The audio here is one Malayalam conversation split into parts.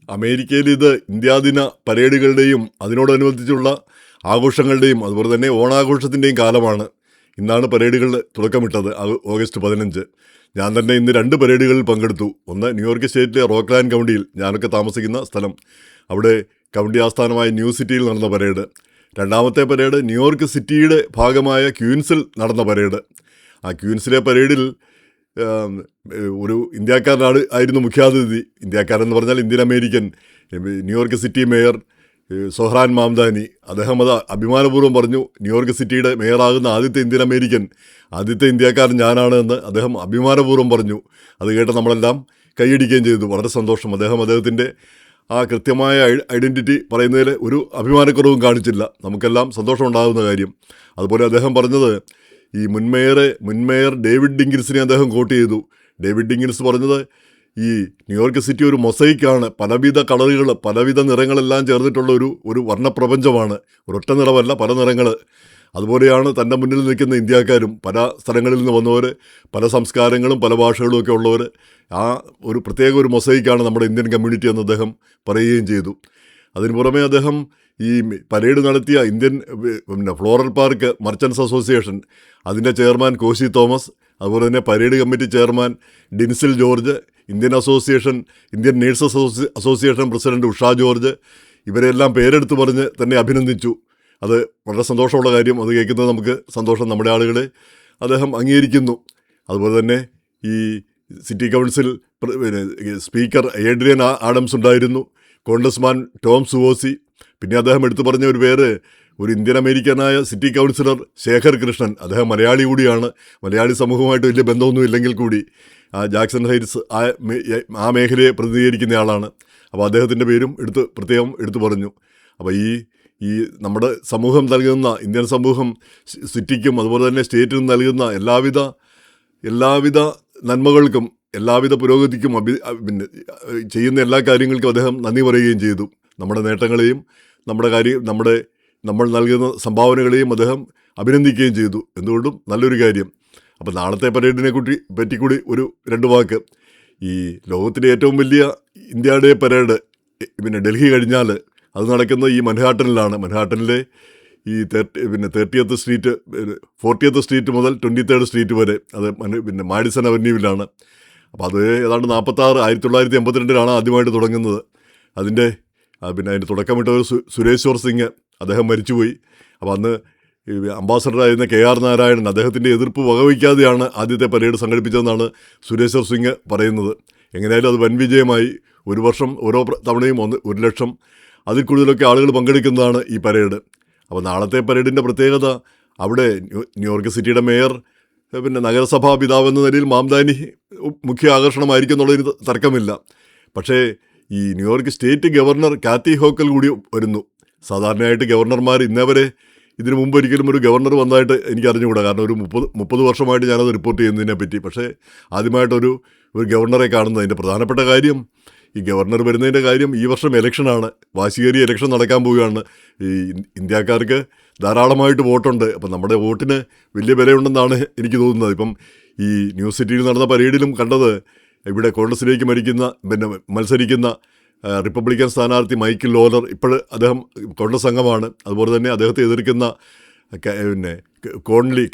അമേരിക്കയിൽ ഇത് ഇന്ത്യാദിന പരേഡുകളുടെയും അതിനോടനുബന്ധിച്ചുള്ള ആഘോഷങ്ങളുടെയും അതുപോലെ തന്നെ ഓണാഘോഷത്തിൻ്റെയും കാലമാണ്. ഇന്നാണ് പരേഡുകൾ തുടക്കമിട്ടത്. ഓഗസ്റ്റ് 15. ഞാൻ തന്നെ ഇന്ന് 2 പരേഡുകളിൽ പങ്കെടുത്തു. ഒന്ന് ന്യൂയോർക്ക് സ്റ്റേറ്റിലെ റോക്ക്ലാൻഡ് കൗണ്ടിയിൽ, ഞാനൊക്കെ താമസിക്കുന്ന സ്ഥലം, അവിടെ കൗണ്ടി ആസ്ഥാനമായ ന്യൂ സിറ്റിയിൽ നടന്ന പരേഡ്. രണ്ടാമത്തെ പരേഡ് ന്യൂയോർക്ക് സിറ്റിയുടെ ഭാഗമായ ക്വീൻസിൽ നടന്ന പരേഡ്. ആ ക്വീൻസിലെ പരേഡിൽ ഒരു ഇന്ത്യക്കാരനാണ് ആയിരുന്നു മുഖ്യാതിഥി. ഇന്ത്യക്കാരെന്ന് പറഞ്ഞാൽ Indian American, New York city mayor Zohran Mamdani. അദ്ദേഹം അത് അഭിമാനപൂർവ്വം പറഞ്ഞു, ന്യൂയോർക്ക് സിറ്റിയുടെ മേയറാകുന്ന ആദ്യത്തെ ഇന്ത്യൻ അമേരിക്കൻ, ആദ്യത്തെ ഇന്ത്യക്കാരൻ ഞാനാണ് എന്ന് അദ്ദേഹം അഭിമാനപൂർവ്വം പറഞ്ഞു. അത് കേട്ട് നമ്മളെല്ലാം കൈയടിക്കുകയും ചെയ്തു. വളരെ സന്തോഷം. അദ്ദേഹത്തിൻ്റെ ആ കൃത്യമായ ഐഡൻറ്റിറ്റി പറയുന്നതിൽ ഒരു അഭിമാനക്കുറവും കാണിച്ചില്ല. നമുക്കെല്ലാം സന്തോഷമുണ്ടാകുന്ന കാര്യം. അതുപോലെ അദ്ദേഹം പറഞ്ഞത്, ഈ മുൻ മേയർ ഡേവിഡ് ഡിങ്കിൽസിനെ അദ്ദേഹം കോട്ട് ചെയ്തു. ഡേവിഡ് ഡിങ്കിൽസ് പറഞ്ഞത്, ഈ ന്യൂയോർക്ക് സിറ്റി ഒരു മൊസൈക്കാണ്, പലവിധ കളറുകൾ, പലവിധ നിറങ്ങളെല്ലാം ചേർന്നിട്ടുള്ള ഒരു വർണ്ണപ്രപഞ്ചമാണ്. ഒരൊറ്റ നിറമല്ല, പല നിറങ്ങൾ. അതുപോലെയാണ് തൻ്റെ മുന്നിൽ നിൽക്കുന്ന ഇന്ത്യക്കാരും, പല സ്ഥലങ്ങളിൽ നിന്ന് വന്നവർ, പല സംസ്കാരങ്ങളും പല ഭാഷകളും ഒക്കെ ഉള്ളവർ. ആ ഒരു പ്രത്യേക ഒരു മൊസൈക്കാണ് നമ്മുടെ ഇന്ത്യൻ കമ്മ്യൂണിറ്റി എന്ന് അദ്ദേഹം പറയുകയും ചെയ്തു. അതിന് പുറമെ അദ്ദേഹം ഈ പരേഡ് നടത്തിയ Indian floral park merchants association, അതിൻ്റെ ചെയർമാൻ കോശി തോമസ്, അതുപോലെ തന്നെ parade committee chairman Dinsil George, Indian nurses association president Usha George, ഇവരെല്ലാം പേരെടുത്ത് പറഞ്ഞ് തന്നെ അഭിനന്ദിച്ചു. അത് വളരെ സന്തോഷമുള്ള കാര്യം. അത് കേൾക്കുന്നത് നമുക്ക് സന്തോഷം. നമ്മുടെ ആളുകളെ അദ്ദേഹം അംഗീകരിക്കുന്നു. അതുപോലെ തന്നെ ഈ city council speaker Adrienne Adams ഉണ്ടായിരുന്നു, കോൺഗ്രസ്മാൻ ടോം സുവോസി. പിന്നെ അദ്ദേഹം എടുത്തു പറഞ്ഞ ഒരു പേര്, ഒരു ഇന്ത്യൻ അമേരിക്കനായ സിറ്റി കൗൺസിലർ ശേഖർ കൃഷ്ണൻ. അദ്ദേഹം മലയാളി കൂടിയാണ്. മലയാളി സമൂഹമായിട്ട് വലിയ ബന്ധമൊന്നും ഇല്ലെങ്കിൽ കൂടി ജാക്സൺ ഹൈറ്റ്സ് ആ മേഖലയെ പ്രതിനിധീകരിക്കുന്ന ആളാണ്. അപ്പോൾ അദ്ദേഹത്തിൻ്റെ പേരും പ്രത്യേകം എടുത്തു പറഞ്ഞു. അപ്പോൾ ഈ നമ്മുടെ സമൂഹം നൽകുന്ന, ഇന്ത്യൻ സമൂഹം സിറ്റിക്കും അതുപോലെ തന്നെ സ്റ്റേറ്റിനും നൽകുന്ന എല്ലാവിധ നന്മകൾക്കും എല്ലാവിധ പുരോഗതിക്കും പിന്നെ ചെയ്യുന്ന എല്ലാ കാര്യങ്ങൾക്കും അദ്ദേഹം നന്ദി പറയുകയും ചെയ്തു. നമ്മുടെ നേട്ടങ്ങളെയും നമ്മൾ നൽകുന്ന സംഭാവനകളെയും അദ്ദേഹം അഭിനന്ദിക്കുകയും ചെയ്തു. എന്തുകൊണ്ടും നല്ലൊരു കാര്യം. അപ്പോൾ നാളത്തെ പരേഡിനെ പറ്റിക്കൂടി ഒരു 2 വാക്ക്. ഈ ലോകത്തിലെ ഏറ്റവും വലിയ ഇന്ത്യ ഡേ പരേഡ് പിന്നെ ഡൽഹി കഴിഞ്ഞാൽ അത് നടക്കുന്നത് ഈ മൻഹാട്ടനിലാണ്. മൻഹാട്ടനിലെ ഈ 30th സ്ട്രീറ്റ് 40th സ്ട്രീറ്റ് മുതൽ 23rd സ്ട്രീറ്റ് വരെ, അത് മാഡിസൺ അവന്യൂവിലാണ്. അപ്പോൾ അത് ഏതാണ്ട് 1982 ആദ്യമായിട്ട് തുടങ്ങുന്നത്. അതിൻ്റെ തുടക്കമിട്ട സുരേശ്വർ സിംഗ്, അദ്ദേഹം മരിച്ചുപോയി. അപ്പോൾ അന്ന് അംബാസഡറായിരുന്ന KR നാരായണൻ, അദ്ദേഹത്തിൻ്റെ എതിർപ്പ് വകവയ്ക്കാതെയാണ് ആദ്യത്തെ പരേഡ് സംഘടിപ്പിച്ചതെന്നാണ് സുരേശ്വർ സിംഗ് പറയുന്നത്. എങ്ങനെയായാലും അത് വൻ വിജയമായി. ഒരു വർഷം ഓരോ തവണയും 1 ലക്ഷം അതിൽ കൂടുതലൊക്കെ ആളുകൾ പങ്കെടുക്കുന്നതാണ് ഈ പരേഡ്. അപ്പോൾ നാളത്തെ പരേഡിൻ്റെ പ്രത്യേകത, അവിടെ ന്യൂയോർക്ക് സിറ്റിയുടെ മേയർ, നഗരസഭാ പിതാവ് എന്ന നിലയിൽ മാംദാനി മുഖ്യ ആകർഷണമായിരിക്കും എന്നുള്ളൊരു തർക്കമില്ല. പക്ഷേ ഈ New York state governor Kathy Hochul കൂടി വരുന്നു. സാധാരണയായിട്ട് ഗവർണർമാർ ഇന്നേവരെ ഇതിനു മുമ്പ് ഒരിക്കലും ഒരു ഗവർണർ വന്നതായിട്ട് എനിക്ക് അറിഞ്ഞുകൂടാ. കാരണം ഒരു 30 വർഷമായിട്ട് ഞാനത് റിപ്പോർട്ട് ചെയ്യുന്നതിനെ പറ്റി. പക്ഷേ ആദ്യമായിട്ടൊരു ഗവർണറെ കാണുന്നതിൻ്റെ പ്രധാനപ്പെട്ട കാര്യം, ഈ ഗവർണർ വരുന്നതിൻ്റെ കാര്യം, ഈ വർഷം ഇലക്ഷനാണ്, വാശിയേറിയ ഇലക്ഷൻ നടക്കാൻ പോവുകയാണ്. ഈ ഇന്ത്യക്കാർക്ക് ധാരാളമായിട്ട് വോട്ടുണ്ട്. അപ്പം നമ്മുടെ വോട്ടിന് വലിയ വിലയുണ്ടെന്നാണ് എനിക്ക് തോന്നുന്നത്. ഇപ്പം ഈ ന്യൂ സിറ്റിയിൽ നടന്ന പരേഡിലും കണ്ടത്, ഇവിടെ കോൺഗ്രസിലേക്ക് മത്സരിക്കുന്ന റിപ്പബ്ലിക്കൻ സ്ഥാനാർത്ഥി മൈക്കിൾ ലോലർ, ഇപ്പോൾ അദ്ദേഹം കോൺഗ്രസ് അംഗമാണ്. അതുപോലെ തന്നെ അദ്ദേഹത്തെ എതിർക്കുന്ന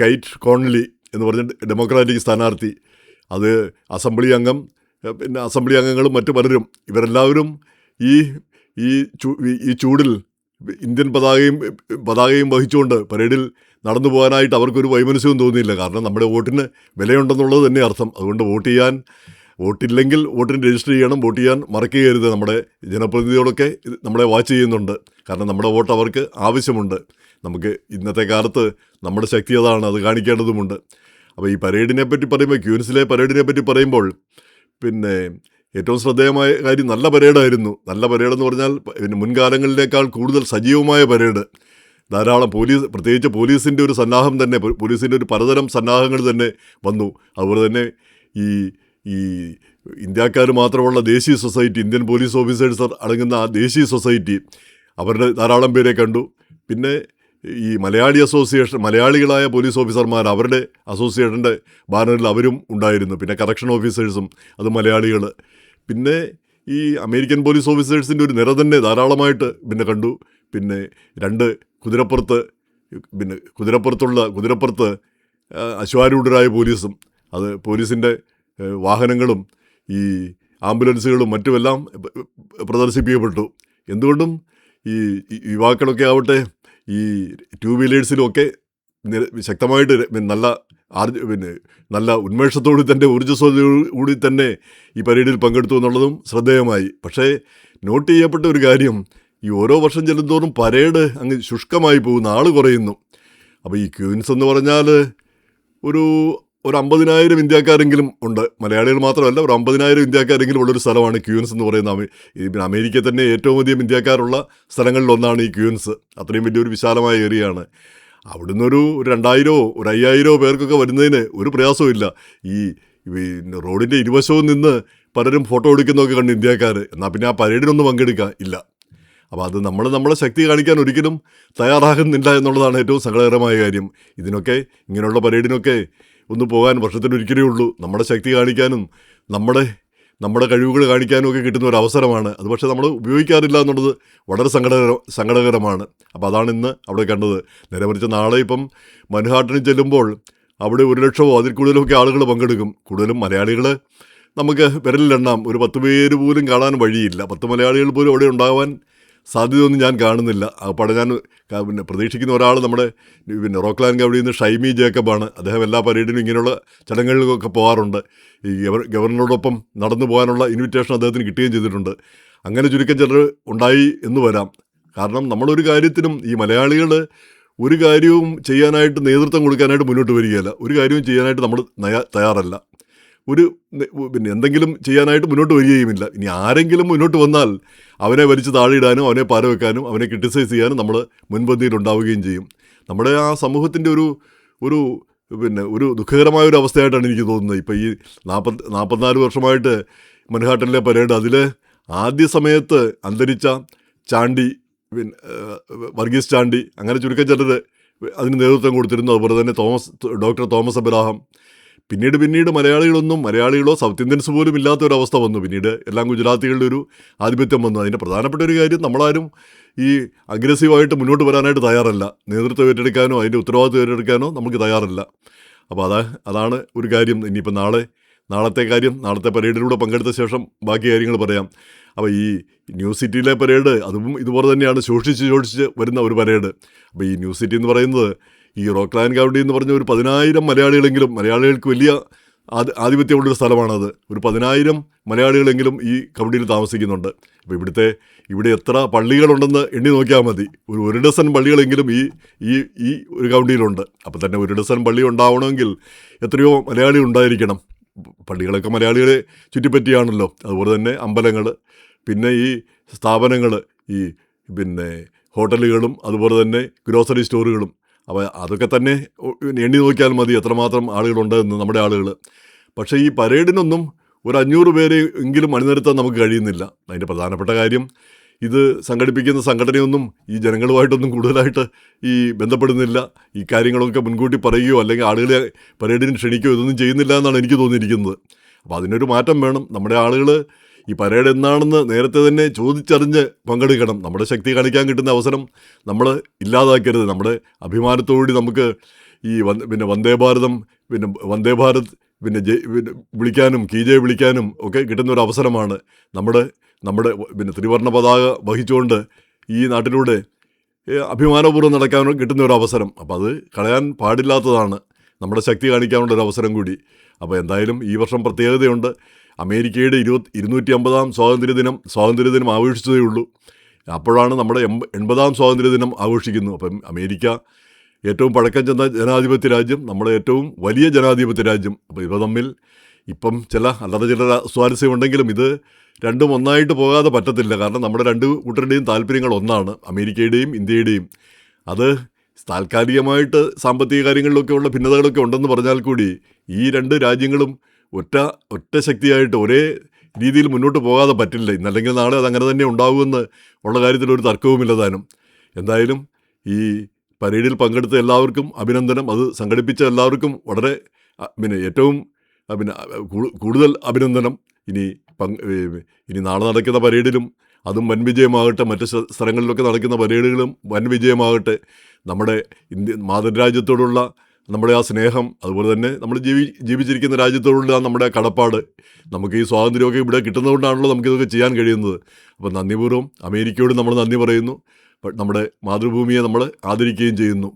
കൈറ്റ് കോൺലി എന്ന് പറഞ്ഞ ഡെമോക്രാറ്റിക് സ്ഥാനാർത്ഥി, അത് അസംബ്ലി അംഗങ്ങളും മറ്റു പലരും, ഇവരെല്ലാവരും ഈ ചൂടിൽ ഇന്ത്യൻ പതാകയും വഹിച്ചുകൊണ്ട് പരേഡിൽ നടന്നു പോകാനായിട്ട് അവർക്കൊരു വൈമനസ്യവും തോന്നിയില്ല. കാരണം നമ്മുടെ വോട്ടിന് വിലയുണ്ടെന്നുള്ളത് തന്നെ അർത്ഥം. അതുകൊണ്ട് വോട്ടില്ലെങ്കിൽ വോട്ടിന് രജിസ്റ്റർ ചെയ്യണം, വോട്ട് ചെയ്യാൻ മറക്കുകയരുത്. നമ്മുടെ ജനപ്രതിനിധികളൊക്കെ നമ്മളെ വാച്ച് ചെയ്യുന്നുണ്ട്. കാരണം നമ്മുടെ വോട്ട് അവർക്ക് ആവശ്യമുണ്ട്. നമുക്ക് ഇന്നത്തെ കാലത്ത് നമ്മുടെ ശക്തി അതാണ്, അത് കാണിക്കേണ്ടതുമുണ്ട്. അപ്പോൾ ഈ പരേഡിനെ പറ്റി പറയുമ്പോൾ, ക്വീൻസിലെ പരേഡിനെ പറ്റി പറയുമ്പോൾ, ഏറ്റവും ശ്രദ്ധേയമായ കാര്യം നല്ല പരേഡായിരുന്നു. നല്ല പരേഡെന്ന് പറഞ്ഞാൽ മുൻകാലങ്ങളിലേക്കാൾ കൂടുതൽ സജീവമായ പരേഡ്. ധാരാളം പ്രത്യേകിച്ച് പോലീസിൻ്റെ ഒരു സന്നാഹം തന്നെ, പോലീസിൻ്റെ ഒരു പലതരം സന്നാഹങ്ങൾ തന്നെ വന്നു. അതുപോലെ തന്നെ ഈ ഇന്ത്യക്കാർ മാത്രമുള്ള ദേശീയ സൊസൈറ്റി, ഇന്ത്യൻ പോലീസ് ഓഫീസേഴ്സ് അടങ്ങുന്ന ആ ദേശീയ സൊസൈറ്റി, അവരുടെ ധാരാളം പേരെ കണ്ടു. പിന്നെ ഈ മലയാളികളായ പോലീസ് ഓഫീസർമാർ, അവരുടെ അസോസിയേഷൻ്റെ ബാനറിൽ അവരും ഉണ്ടായിരുന്നു. പിന്നെ കറക്ഷൻ ഓഫീസേഴ്സും, അത് മലയാളികൾ. പിന്നെ ഈ അമേരിക്കൻ പോലീസ് ഓഫീസേഴ്സിൻ്റെ ഒരു നിര തന്നെ ധാരാളമായിട്ട് പിന്നെ കണ്ടു. പിന്നെ 2 കുതിരപ്പുറത്ത് കുതിരപ്പുറത്ത് അശ്വാരൂഢരായ പോലീസും, അത് പോലീസിൻ്റെ വാഹനങ്ങളും ഈ ആംബുലൻസുകളും മറ്റുമെല്ലാം പ്രദർശിപ്പിക്കപ്പെട്ടു. എന്തുകൊണ്ടും ഈ യുവാക്കളൊക്കെ ആവട്ടെ ഈ 2 വീലേഴ്സിലുമൊക്കെ ശക്തമായിട്ട് നല്ല ഉന്മേഷത്തോടു തന്നെ ഊർജ്ജസ്വതയോടുകൂടി തന്നെ ഈ പരേഡിൽ പങ്കെടുത്തു എന്നുള്ളതും ശ്രദ്ധേയമായി. പക്ഷേ നോട്ട് ചെയ്യപ്പെട്ട ഒരു കാര്യം, ഈ ഓരോ വർഷം ചെല്ലുന്തോറും പരേഡ് അങ്ങ് ശുഷ്കമായി പോകുന്നു, ആൾ കുറയുന്നു. അപ്പോൾ ഈ ക്യൂൻസ് എന്ന് പറഞ്ഞാൽ ഒരു 50,000 ഇന്ത്യക്കാരെങ്കിലും ഉണ്ട്. മലയാളികൾ മാത്രമല്ല, ഒരു 50,000 ഇന്ത്യക്കാരെങ്കിലും ഉള്ളൊരു സ്ഥലമാണ് ക്യൂൻസ് എന്ന് പറയുന്നത്. അമേരിക്കയിൽ തന്നെ ഏറ്റവും അധികം ഇന്ത്യക്കാരുള്ള സ്ഥലങ്ങളിലൊന്നാണ് ഈ ക്യൂൻസ്. അത്രയും വലിയൊരു വിശാലമായ ഏരിയയാണ്. അവിടുന്ന് ഒരു 2,000 ഒരു 5,000 പേർക്കൊക്കെ വരുന്നതിന് ഒരു പ്രയാസവും ഇല്ല. ഈ റോഡിൻ്റെ ഇരുവശവും നിന്ന് പലരും ഫോട്ടോ എടുക്കുന്നതൊക്കെ കണ്ട് ഇന്ത്യക്കാർ. എന്നാൽ പിന്നെ ആ പരേഡിനൊന്നും പങ്കെടുക്കുക ഇല്ല. അപ്പോൾ അത് നമ്മളെ ശക്തി കാണിക്കാൻ ഒരിക്കലും തയ്യാറാകുന്നില്ല എന്നുള്ളതാണ് ഏറ്റവും സങ്കടകരമായ കാര്യം. ഇങ്ങനെയുള്ള പരേഡിനൊക്കെ ഒന്ന് പോകാൻ വർഷത്തിലൊരിക്കലേ ഉള്ളൂ. നമ്മുടെ ശക്തി കാണിക്കാനും നമ്മുടെ കഴിവുകൾ കാണിക്കാനും ഒക്കെ കിട്ടുന്ന ഒരു അവസരമാണ് അത്. പക്ഷേ നമ്മൾ ഉപയോഗിക്കാറില്ല എന്നുള്ളത് വളരെ സങ്കടകരമാണ്. അപ്പോൾ അതാണ് ഇന്ന് അവിടെ കണ്ടത്. നേരെ മറിച്ച് നാളെ ഇപ്പം മൻഹാട്ടനിൽ ചെല്ലുമ്പോൾ അവിടെ 1,00,000 അതിൽ കൂടുതലൊക്കെ ആളുകൾ പങ്കെടുക്കും. കൂടുതലും മലയാളികൾ നമുക്ക് വിരലിലെണ്ണാം. ഒരു 10 പേര് പോലും കാണാൻ വഴിയില്ല. 10 മലയാളികൾ പോലും അവിടെ ഉണ്ടാവാൻ സാധ്യതയൊന്നും ഞാൻ കാണുന്നില്ല. അപ്പോൾ ഞാൻ പ്രതീക്ഷിക്കുന്ന ഒരാൾ നമ്മുടെ റോക്ക്ലാൻഡ് ഗവണിയിൽ നിന്ന് ഷൈമി ജേക്കബാണ്. അദ്ദേഹം എല്ലാ പരേഡിനും ഇങ്ങനെയുള്ള ചടങ്ങുകൾക്കൊക്കെ പോകാറുണ്ട്. ഈ ഗവർണറോടൊപ്പം നടന്നു പോകാനുള്ള ഇൻവിറ്റേഷൻ അദ്ദേഹത്തിന് കിട്ടുകയും ചെയ്തിട്ടുണ്ട്. അങ്ങനെ ചുരുക്കം ചിലർ ഉണ്ടായി എന്ന് വരാം. കാരണം നമ്മളൊരു കാര്യത്തിനും ഈ മലയാളികൾ ഒരു കാര്യവും ചെയ്യാനായിട്ട് നേതൃത്വം കൊടുക്കാനായിട്ട് മുന്നോട്ട് വരികയില്ല. ഒരു കാര്യവും ചെയ്യാനായിട്ട് നമ്മൾ തയ്യാറല്ല. എന്തെങ്കിലും ചെയ്യാനായിട്ട് മുന്നോട്ട് വരികയുമില്ല. ഇനി ആരെങ്കിലും മുന്നോട്ട് വന്നാൽ അവനെ വലിച്ച് താഴെയിടാനും അവനെ പാരവെക്കാനും അവനെ ക്രിട്ടിസൈസ് ചെയ്യാനും നമ്മൾ മുൻപന്തിയിൽ ഉണ്ടാവുകയും ചെയ്യും. നമ്മുടെ ആ സമൂഹത്തിൻ്റെ ഒരു ദുഃഖകരമായ ഒരു അവസ്ഥയായിട്ടാണ് എനിക്ക് തോന്നുന്നത്. ഇപ്പോൾ ഈ 44 വർഷമായിട്ട് മൻഹാട്ടനിലെ പരേഡ്, അതിൽ ആദ്യ സമയത്ത് അന്തരിച്ച ചാണ്ടി, വർഗീസ് ചാണ്ടി, അങ്ങനെ ചുരുക്കം ചിലർ അതിന് നേതൃത്വം കൊടുത്തിരുന്നു. അതുപോലെ തന്നെ ഡോക്ടർ തോമസ് അബ്രഹാം. പിന്നീട് മലയാളികളോ സൗത്ത് ഇന്ത്യൻസ് പോലും ഇല്ലാത്ത ഒരവസ്ഥ വന്നു. പിന്നീട് എല്ലാം ഗുജറാത്തികളുടെ ഒരു ആധിപത്യം വന്നു. അതിൻ്റെ പ്രധാനപ്പെട്ട ഒരു കാര്യം, നമ്മളാരും ഈ അഗ്രസീവായിട്ട് മുന്നോട്ട് വരാനായിട്ട് തയ്യാറല്ല. നേതൃത്വം ഏറ്റെടുക്കാനോ അതിൻ്റെ ഉത്തരവാദിത്വം ഏറ്റെടുക്കാനോ നമുക്ക് തയ്യാറല്ല. അപ്പോൾ അതാണ് ഒരു കാര്യം. ഇനിയിപ്പോൾ നാളത്തെ കാര്യം, നാളത്തെ പരേഡിലൂടെ പങ്കെടുത്ത ശേഷം ബാക്കി കാര്യങ്ങൾ പറയാം. അപ്പോൾ ഈ ന്യൂ സിറ്റിയിലെ പരേഡ് അതും ഇതുപോലെ തന്നെയാണ്, ശോഷിച്ച് വരുന്ന ഒരു പരേഡ്. അപ്പോൾ ഈ ന്യൂ സിറ്റി എന്ന് പറയുന്നത് ഈ റോക്ക്ലാൻഡ് കൗണ്ടി എന്ന് പറഞ്ഞ ഒരു 10,000 മലയാളികളെങ്കിലും, മലയാളികൾക്ക് വലിയ ആധിപത്യമുള്ളൊരു സ്ഥലമാണത്. ഒരു 10,000 മലയാളികളെങ്കിലും ഈ കൗണ്ടിയിൽ താമസിക്കുന്നുണ്ട്. അപ്പോൾ ഇവിടെ എത്ര പള്ളികളുണ്ടെന്ന് എണ്ണി നോക്കിയാൽ മതി. ഒരു ഡസൻ പള്ളികളെങ്കിലും ഈ ഒരു കൗണ്ടിയിലുണ്ട്. അപ്പോൾ തന്നെ 1 ഡസൻ പള്ളി ഉണ്ടാവണമെങ്കിൽ എത്രയോ മലയാളികൾ ഉണ്ടായിരിക്കണം. പള്ളികളൊക്കെ മലയാളികളെ ചുറ്റിപ്പറ്റിയാണല്ലോ. അതുപോലെ തന്നെ അമ്പലങ്ങൾ, പിന്നെ ഈ സ്ഥാപനങ്ങൾ, ഈ ഹോട്ടലുകളും അതുപോലെ തന്നെ ഗ്രോസറി സ്റ്റോറുകളും. അപ്പോൾ അതൊക്കെ തന്നെ എണ്ണി നോക്കിയാൽ മതി എത്രമാത്രം ആളുകളുണ്ടെന്ന്, നമ്മുടെ ആളുകൾ. പക്ഷേ ഈ പരേഡിനൊന്നും ഒരു 500 പേരെ എങ്കിലും അണിനിരത്താൻ നമുക്ക് കഴിയുന്നില്ല. അതിൻ്റെ പ്രധാനപ്പെട്ട കാര്യം, ഇത് സംഘടിപ്പിക്കുന്ന സംഘടനയൊന്നും ഈ ജനങ്ങളുമായിട്ടൊന്നും കൂടുതലായിട്ട് ബന്ധപ്പെടുന്നില്ല. ഈ കാര്യങ്ങളൊക്കെ മുൻകൂട്ടി പറയുകയോ അല്ലെങ്കിൽ ആളുകളെ പരേഡിന് ക്ഷണിക്കുകയോ ഇതൊന്നും ചെയ്യുന്നില്ല എന്നാണ് എനിക്ക് തോന്നിയിരിക്കുന്നത്. അപ്പോൾ അതിനൊരു മാറ്റം വേണം. നമ്മുടെ ആളുകൾ ഈ പരേഡ് എന്നാണെന്ന് നേരത്തെ തന്നെ ചോദിച്ചറിഞ്ഞ് പങ്കെടുക്കണം. നമ്മുടെ ശക്തി കാണിക്കാൻ കിട്ടുന്ന അവസരം നമ്മൾ ഇല്ലാതാക്കരുത്. നമ്മുടെ അഭിമാനത്തോടുകൂടി നമുക്ക് ഈ വന്ദേ ഭാരത് വിളിക്കാനും കീജെ വിളിക്കാനും ഒക്കെ കിട്ടുന്ന ഒരു അവസരമാണ്. നമ്മുടെ ത്രിവർണ്ണ പതാക വഹിച്ചുകൊണ്ട് ഈ നാട്ടിലൂടെ അഭിമാനപൂർവ്വം നടക്കാൻ കിട്ടുന്ന ഒരു അവസരം. അപ്പോൾ അത് കളയാൻ പാടില്ലാത്തതാണ്. നമ്മുടെ ശക്തി കാണിക്കാനുള്ളൊരു അവസരം കൂടി. അപ്പോൾ എന്തായാലും ഈ വർഷം പ്രത്യേകതയുണ്ട്. അമേരിക്കയുടെ 250-ാം സ്വാതന്ത്ര്യദിനം ആഘോഷിച്ചതേ ഉള്ളൂ. അപ്പോഴാണ് നമ്മുടെ 80-ാം സ്വാതന്ത്ര്യദിനം ആഘോഷിക്കുന്നു. അപ്പം അമേരിക്ക ഏറ്റവും പഴക്കം ചെന്ന ജനാധിപത്യ രാജ്യം, നമ്മുടെ ഏറ്റവും വലിയ ജനാധിപത്യ രാജ്യം. അപ്പോൾ ഇവ തമ്മിൽ ഇപ്പം ചില സ്വാരസ്യമുണ്ടെങ്കിലും ഇത് രണ്ടും ഒന്നായിട്ട് പോകാതെ പറ്റത്തില്ല. കാരണം നമ്മുടെ 2 കൂട്ടരുടെയും താല്പര്യങ്ങൾ ഒന്നാണ്, അമേരിക്കയുടെയും ഇന്ത്യയുടെയും. അത് താൽക്കാലികമായിട്ട് സാമ്പത്തിക കാര്യങ്ങളിലൊക്കെ ഉള്ള ഭിന്നതകളൊക്കെ ഉണ്ടെന്ന് പറഞ്ഞാൽ കൂടി ഈ 2 രാജ്യങ്ങളും ഒറ്റ ശക്തിയായിട്ട് ഒരേ രീതിയിൽ മുന്നോട്ട് പോകാതെ പറ്റില്ല. ഇന്നല്ലെങ്കിൽ നാളെ അതങ്ങനെ തന്നെ ഉണ്ടാകുമെന്ന് ഉള്ള കാര്യത്തിൽ ഒരു തർക്കവുമില്ല താനും. എന്തായാലും ഈ പരേഡിൽ പങ്കെടുത്ത എല്ലാവർക്കും അഭിനന്ദനം. അത് സംഘടിപ്പിച്ച എല്ലാവർക്കും വളരെ ഏറ്റവും കൂടുതൽ അഭിനന്ദനം. ഇനി ഇനി നാളെ നടക്കുന്ന പരേഡിലും അതും വൻ വിജയമാകട്ടെ. മറ്റ് സ്ഥലങ്ങളിലൊക്കെ നടക്കുന്ന പരേഡുകളും വൻ വിജയമാകട്ടെ. നമ്മുടെ മാതൃരാജ്യത്തോടുള്ള നമ്മുടെ ആ സ്നേഹം, അതുപോലെ തന്നെ നമ്മൾ ജീവിച്ചിരിക്കുന്ന രാജ്യത്തോടുള്ള നമ്മുടെ കടപ്പാട്, നമുക്ക് ഈ സ്വാതന്ത്ര്യമൊക്കെ ഇവിടെ കിട്ടുന്നതുകൊണ്ടാണല്ലോ നമുക്കിതൊക്കെ ചെയ്യാൻ കഴിയുന്നത്. അപ്പോൾ നന്ദിപൂർവ്വം അമേരിക്കയോട് നമ്മൾ നന്ദി പറയുന്നു. നമ്മുടെ മാതൃഭൂമിയെ നമ്മൾ ആദരിക്കുകയും ചെയ്യുന്നു.